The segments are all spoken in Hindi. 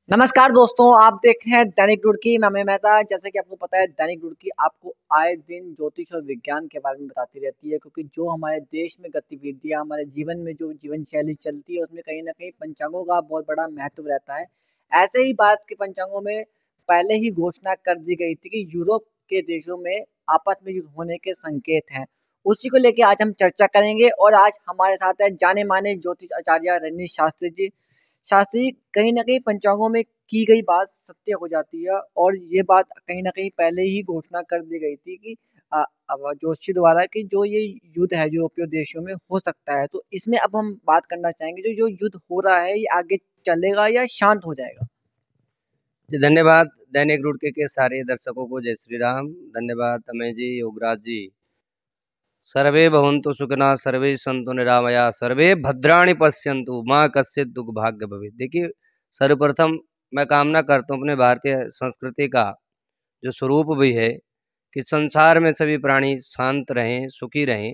नमस्कार दोस्तों, आप देख रहे हैं दैनिक रुड़की। मैं अमय मेहता। जैसे कि आपको पता है, दैनिक रुड़की आपको आए दिन ज्योतिष और विज्ञान के बारे में बताती रहती है, क्योंकि जो हमारे देश में गतिविधियां, हमारे जीवन में जो जीवन शैली चलती है, उसमें कहीं ना कहीं पंचांगों का बहुत बड़ा महत्व रहता है। ऐसे ही भारत के पंचांगों में पहले ही घोषणा कर दी गई थी कि यूरोप के देशों में आपस में युद्ध होने के संकेत हैं। उसी को लेकर आज हम चर्चा करेंगे और आज हमारे साथ है जाने माने ज्योतिष आचार्य रजनीश शास्त्री जी। शास्त्री, कहीं न कहीं पंचांगों में की गई बात सत्य हो जाती है और ये बात कहीं न कहीं पहले ही घोषणा कर दी गई थी कि अब जोशी द्वारा कि जो ये युद्ध है यूरोपीय देशों में हो सकता है। तो इसमें अब हम बात करना चाहेंगे, जो जो युद्ध हो रहा है ये आगे चलेगा या शांत हो जाएगा? जी धन्यवाद। दैनिक रुड़की के सारे दर्शकों को जय श्री राम। धन्यवाद अमय जी, योगराज जी। सर्वे भवन्तु सुखिनः, सर्वे सन्तु निरामया, सर्वे भद्राणि पश्यन्तु माँ कश्चित् दुख भाग्य भवेत्। देखिए, सर्वप्रथम मैं कामना करता हूँ अपने भारतीय संस्कृति का जो स्वरूप भी है कि संसार में सभी प्राणी शांत रहें, सुखी रहें।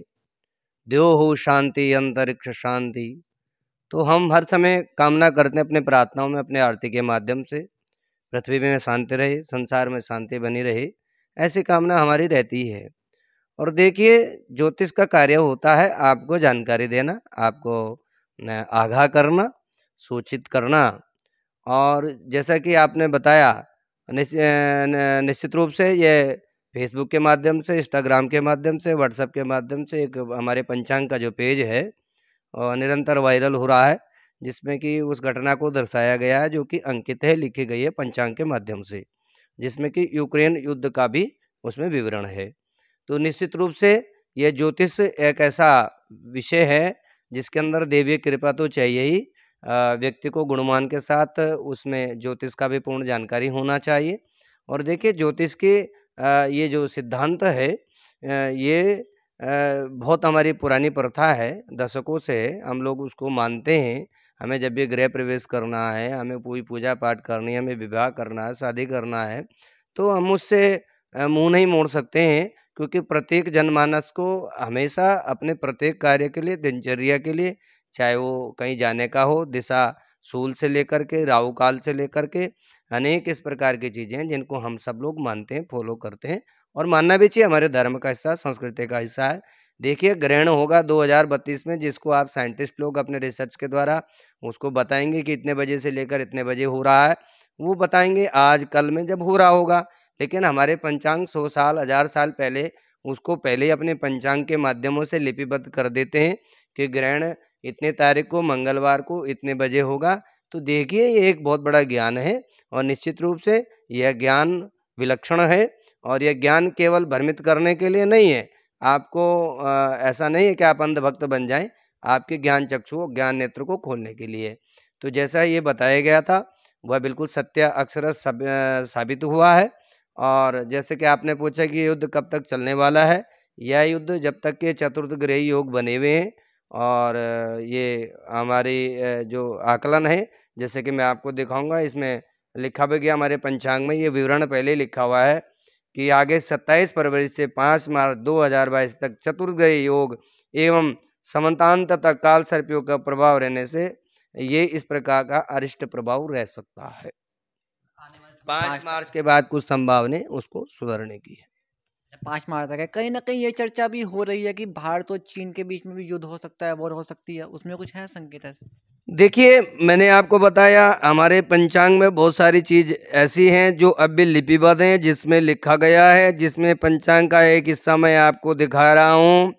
द्योः शांति अंतरिक्ष शांति। तो हम हर समय कामना करते हैं अपने प्रार्थनाओं में, अपने आरती के माध्यम से पृथ्वी में शांति रहे, संसार में शांति बनी रहे, ऐसी कामना हमारी रहती है। और देखिए, ज्योतिष का कार्य होता है आपको जानकारी देना, आपको आगाह करना, सूचित करना। और जैसा कि आपने बताया, निश्चित रूप से ये फेसबुक के माध्यम से, इंस्टाग्राम के माध्यम से, व्हाट्सएप के माध्यम से एक हमारे पंचांग का जो पेज है निरंतर वायरल हो रहा है, जिसमें कि उस घटना को दर्शाया गया है जो कि अंकित है, लिखी गई है पंचांग के माध्यम से, जिसमें कि यूक्रेन युद्ध का भी उसमें विवरण है। तो निश्चित रूप से यह ज्योतिष एक ऐसा विषय है जिसके अंदर दैवीय कृपा तो चाहिए ही। व्यक्ति को गुणमान के साथ उसमें ज्योतिष का भी पूर्ण जानकारी होना चाहिए। और देखिए, ज्योतिष के ये जो सिद्धांत है ये बहुत हमारी पुरानी प्रथा है, दशकों से हम लोग उसको मानते हैं। हमें जब भी गृह प्रवेश करना है, हमें कोई पूजा पाठ करनी है, हमें विवाह करना है, शादी करना है, तो हम उससे मुँह नहीं मोड़ सकते हैं, क्योंकि प्रत्येक जनमानस को हमेशा अपने प्रत्येक कार्य के लिए, दिनचर्या के लिए, चाहे वो कहीं जाने का हो, दिशा शूल से लेकर के, राहु काल से लेकर के, अनेक इस प्रकार की चीज़ें हैं जिनको हम सब लोग मानते हैं, फॉलो करते हैं। और मानना भी चाहिए, हमारे धर्म का हिस्सा, संस्कृति का हिस्सा है। देखिए, ग्रहण होगा 2032 में, जिसको आप साइंटिस्ट लोग अपने रिसर्च के द्वारा उसको बताएँगे कि इतने बजे से लेकर इतने बजे हो रहा है। वो बताएँगे आज, कल में जब हो रहा होगा। लेकिन हमारे पंचांग 100 साल, 1000 साल पहले उसको पहले ही अपने पंचांग के माध्यमों से लिपिबद्ध कर देते हैं कि ग्रहण इतने तारीख को, मंगलवार को इतने बजे होगा। तो देखिए, ये एक बहुत बड़ा ज्ञान है और निश्चित रूप से यह ज्ञान विलक्षण है। और यह ज्ञान केवल भ्रमित करने के लिए नहीं है। आपको ऐसा नहीं है कि आप अंधभक्त बन जाएँ, आपके ज्ञान चक्षु, ज्ञान नेत्र को खोलने के लिए। तो जैसा ये बताया गया था, वह बिल्कुल सत्य अक्षरशः साबित हुआ है। और जैसे कि आपने पूछा कि ये युद्ध कब तक चलने वाला है, यह युद्ध जब तक के चतुर्थ ग्रही योग बने हुए हैं। और ये हमारी जो आकलन है, जैसे कि मैं आपको दिखाऊँगा, इसमें लिखा भी गया हमारे पंचांग में, ये विवरण पहले ही लिखा हुआ है कि आगे 27 फरवरी से 5 मार्च 2022 तक चतुर्ग्रही योग एवं समतांत तक काल सर्प योग का प्रभाव रहने से ये इस प्रकार का अरिष्ट प्रभाव रह सकता है। आने वाले समय 5 5 मार्च तक। के बाद कुछ संभावनाएं उसको सुधरने की है। 5 मार्च तक है। कहीं न कहीं ये चर्चा भी हो रही है कि भारत और चीन के बीच में भी युद्ध हो सकता है, वॉर हो सकती है। उसमें कुछ है संकेत ऐसे? देखिए, मैंने आपको बताया हमारे पंचांग में बहुत सारी चीज़ ऐसी हैं जो अब भी लिपिबद्ध हैं, जिसमें लिखा गया है, जिसमें पंचांग का एक हिस्सा मैं आपको दिखा रहा हूँ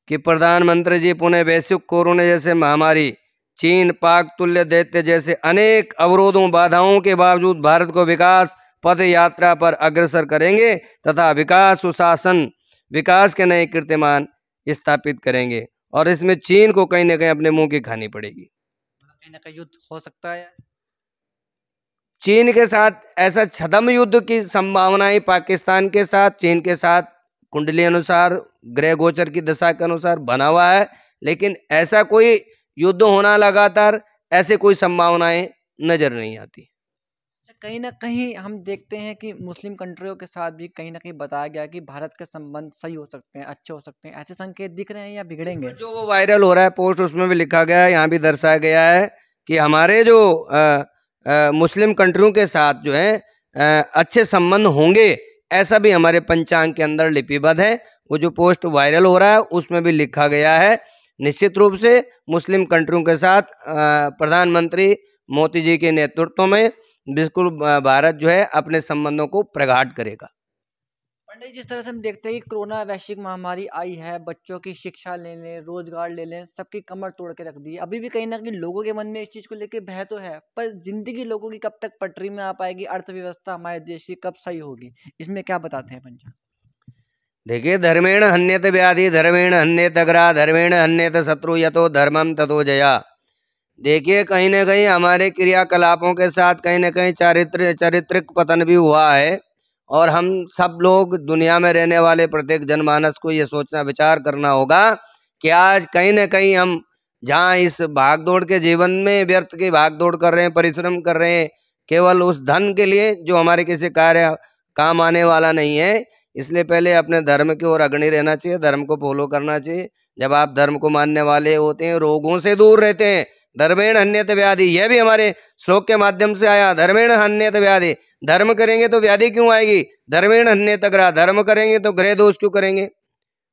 कि प्रधानमंत्री जी पुणे वैश्विक कोरोना जैसे महामारी, चीन, पाक तुल्य दैत्य जैसे अनेक अवरोधों, बाधाओं के बावजूद भारत को विकास पथ यात्रा पर अग्रसर करेंगे तथा विकास, सुशासन, विकास के नए कीर्तिमान स्थापित करेंगे। और इसमें चीन को कहीं न कहीं अपने मुँह की खानी पड़ेगी। मतलब कहीं न कहीं युद्ध हो सकता है? चीन के साथ ऐसा छद्म युद्ध की संभावनाएं पाकिस्तान के साथ, चीन के साथ कुंडली अनुसार, ग्रह गोचर की दशा के अनुसार बना हुआ है। लेकिन ऐसा कोई युद्ध होना लगातार, ऐसे कोई संभावनाएं नजर नहीं आती। अच्छा, कहीं न कहीं हम देखते हैं कि मुस्लिम कंट्रियों के साथ भी कहीं न कहीं बताया गया है कि भारत के संबंध सही हो सकते हैं, अच्छे हो सकते हैं। ऐसे संकेत दिख रहे हैं या बिल्कुल, बिगड़ेंगे? जो वो वायरल हो रहा है पोस्ट, उसमें भी लिखा गया है, यहाँ भी दर्शाया गया है कि हमारे जो मुस्लिम कंट्रियों के साथ जो है अच्छे संबंध होंगे, ऐसा भी हमारे पंचांग के अंदर लिपिबद्ध है। वो जो पोस्ट वायरल हो रहा है उसमें भी लिखा गया है, निश्चित रूप से मुस्लिम कंट्रियों के साथ प्रधानमंत्री मोदी जी के नेतृत्व में बिल्कुल भारत जो है अपने संबंधों को प्रगाढ़ करेगा। पंडित, जिस तरह से हम देखते हैं कि कोरोना वैश्विक महामारी आई है, बच्चों की शिक्षा ले लें, रोजगार ले लें, सबकी कमर तोड़ के रख दी है। अभी भी कहीं ना कहीं लोगों के मन में इस चीज़ को लेकर भय तो है, पर जिंदगी लोगों की कब तक पटरी में आ पाएगी, अर्थव्यवस्था हमारे देश की कब सही होगी, इसमें क्या बताते हैं पंचांग? देखिए, धर्मेण हन्यत व्याधि, धर्मेण हन्यत अग्रा, धर्मेण हन्यत शत्रु, यतो धर्मम ततो जया। देखिए, कहीं न कहीं हमारे क्रियाकलापों के साथ कहीं न कहीं चारित्रिक पतन भी हुआ है, और हम सब लोग दुनिया में रहने वाले प्रत्येक जनमानस को ये सोचना विचार करना होगा कि आज कहीं न कहीं हम जहाँ इस भागदौड़ के जीवन में व्यर्थ की भागदौड़ कर रहे हैं, परिश्रम कर रहे हैं, केवल उस धन के लिए जो हमारे किसी कार्य काम आने वाला नहीं है, इसलिए पहले अपने धर्म की ओर अग्रणी रहना चाहिए, धर्म को फॉलो करना चाहिए। जब आप धर्म को मानने वाले होते हैं, रोगों से दूर रहते हैं। धर्मेण हन्यत व्याधि, यह भी हमारे श्लोक के माध्यम से आया, धर्मेण हन्यत व्याधि। धर्म करेंगे तो व्याधि क्यों आएगी? धर्मेण हन्यत ग्रह, धर्म करेंगे तो ग्रह दोष क्यों करेंगे?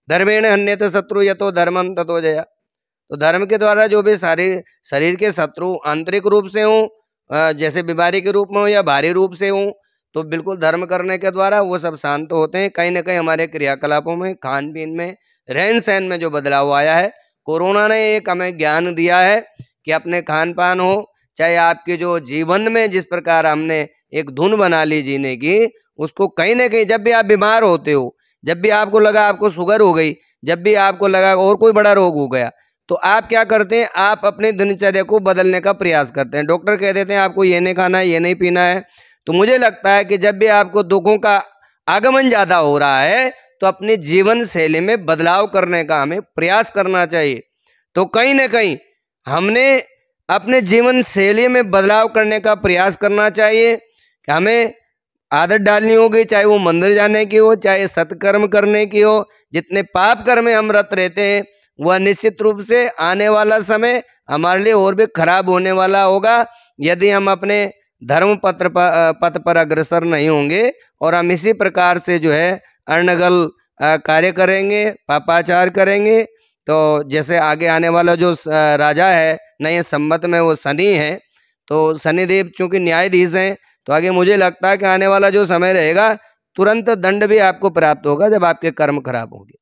धर्मेण हन्यत शत्रु, यतो धर्मम ततो जया। तो धर्म के द्वारा जो भी सारे शरीर के शत्रु आंतरिक रूप से हों, जैसे बीमारी के रूप में हो या भारी रूप से हों, तो बिल्कुल धर्म करने के द्वारा वो सब शांत होते हैं। कहीं ना कहीं हमारे क्रियाकलापों में, खान पीन में, रहन सहन में जो बदलाव आया है, कोरोना ने एक हमें ज्ञान दिया है कि अपने खान पान हो, चाहे आपके जो जीवन में जिस प्रकार हमने एक धुन बना ली जीने की, उसको कहीं ना कहीं जब भी आप बीमार होते हो, जब भी आपको लगा आपको शुगर हो गई, जब भी आपको लगा और कोई बड़ा रोग हो गया, तो आप क्या करते हैं? आप अपने दिनचर्या को बदलने का प्रयास करते हैं। डॉक्टर कह देते हैं आपको ये नहीं खाना है, ये नहीं पीना है। तो मुझे लगता है कि जब भी आपको दुखों का आगमन ज्यादा हो रहा है, तो अपनी जीवन शैली में बदलाव करने का हमें प्रयास करना चाहिए। तो कहीं ना कहीं हमने अपने जीवन शैली में बदलाव करने का प्रयास करना चाहिए। हमें आदत डालनी होगी, चाहे वो मंदिर जाने की हो, चाहे सत्कर्म करने की हो। जितने पाप कर्म में हम रत रहते हैं, वह निश्चित रूप से आने वाला समय हमारे लिए और भी खराब होने वाला होगा, यदि हम अपने धर्म पथ पर अग्रसर नहीं होंगे और हम इसी प्रकार से जो है अनर्गल कार्य करेंगे, पापाचार करेंगे। तो जैसे आगे आने वाला जो राजा है नए संमत में, वो शनि है। तो शनिदेव चूंकि न्यायाधीश हैं, तो आगे मुझे लगता है कि आने वाला जो समय रहेगा, तुरंत दंड भी आपको प्राप्त होगा जब आपके कर्म खराब होंगे।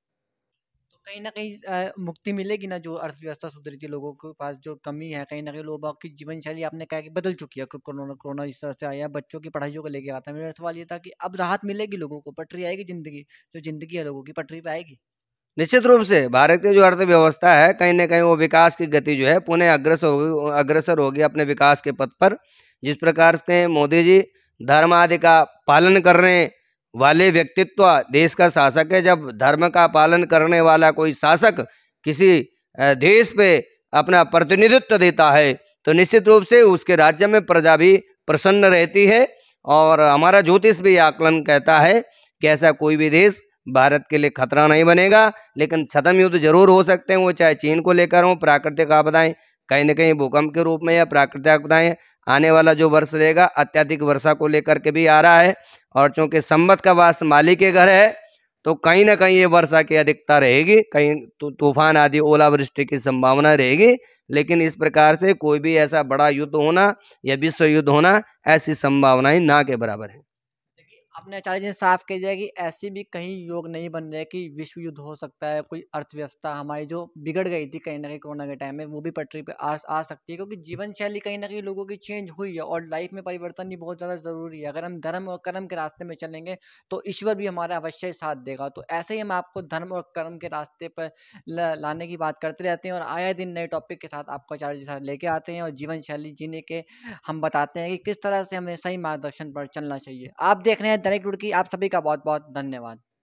तो कहीं ना कहीं मुक्ति मिलेगी ना, जो अर्थव्यवस्था सुधरी थी, लोगों के पास जो कमी है, कहीं ना कहीं लोगों की जीवन शैली आपने कहा कि बदल चुकी है। कोरोना कोरोना इस तरह से आया, बच्चों की पढ़ाइयों को लेके आता है। मेरा सवाल ये था कि अब राहत मिलेगी लोगों को, पटरी आएगी, जिंदगी जो जिंदगी है लोगों की पटरी पे आएगी? निश्चित रूप से भारत की जो अर्थव्यवस्था है, कहीं ना कहीं वो विकास की गति जो है पुनः अग्रसर होगी अपने विकास के पथ पर। जिस प्रकार से मोदी जी धर्म आदि का पालन करने वाले व्यक्तित्व देश का शासक है। जब धर्म का पालन करने वाला कोई शासक किसी देश पे अपना प्रतिनिधित्व देता है, तो निश्चित रूप से उसके राज्य में प्रजा भी प्रसन्न रहती है। और हमारा ज्योतिष भी आकलन कहता है कि ऐसा कोई भी देश भारत के लिए खतरा नहीं बनेगा, लेकिन छद्म युद्ध जरूर हो सकते हैं, वो चाहे चीन को लेकर हो, प्राकृतिक आपदाएं, कहीं न कहीं भूकंप के रूप में या प्राकृतिक आपदाएं। आने वाला जो वर्ष रहेगा अत्यधिक वर्षा को लेकर के भी आ रहा है, और चूंकि संवत का वास माली के घर है, तो कहीं ना कहीं ये वर्षा की अधिकता रहेगी, कहीं तूफान आदि ओलावृष्टि की संभावना रहेगी। लेकिन इस प्रकार से कोई भी ऐसा बड़ा युद्ध होना या विश्व युद्ध होना, ऐसी संभावनाएं ना के बराबर है। देखिए, आपने आचार्य जी ने साफ कह दिया कि ऐसे भी कहीं योग नहीं बन रहे कि विश्व युद्ध हो सकता है, कोई अर्थव्यवस्था हमारी जो बिगड़ गई थी कहीं ना कहीं कोरोना के टाइम में, वो भी पटरी पे आ सकती है, क्योंकि जीवन शैली कहीं ना कहीं लोगों की चेंज हुई है, और लाइफ में परिवर्तन भी बहुत ज़्यादा ज़रूरी है। अगर हम धर्म और कर्म के रास्ते में चलेंगे तो ईश्वर भी हमारा अवश्य साथ देगा। तो ऐसे ही हम आपको धर्म और कर्म के रास्ते पर लाने की बात करते रहते हैं, और आए दिन नए टॉपिक के साथ आपको आचार्य जी साथ लेके आते हैं, और जीवन शैली जीने के हम बताते हैं कि किस तरह से हमें सही मार्गदर्शन पर चलना चाहिए। आप देख रहे हैं दैनिक रुड़की। आप सभी का बहुत बहुत धन्यवाद।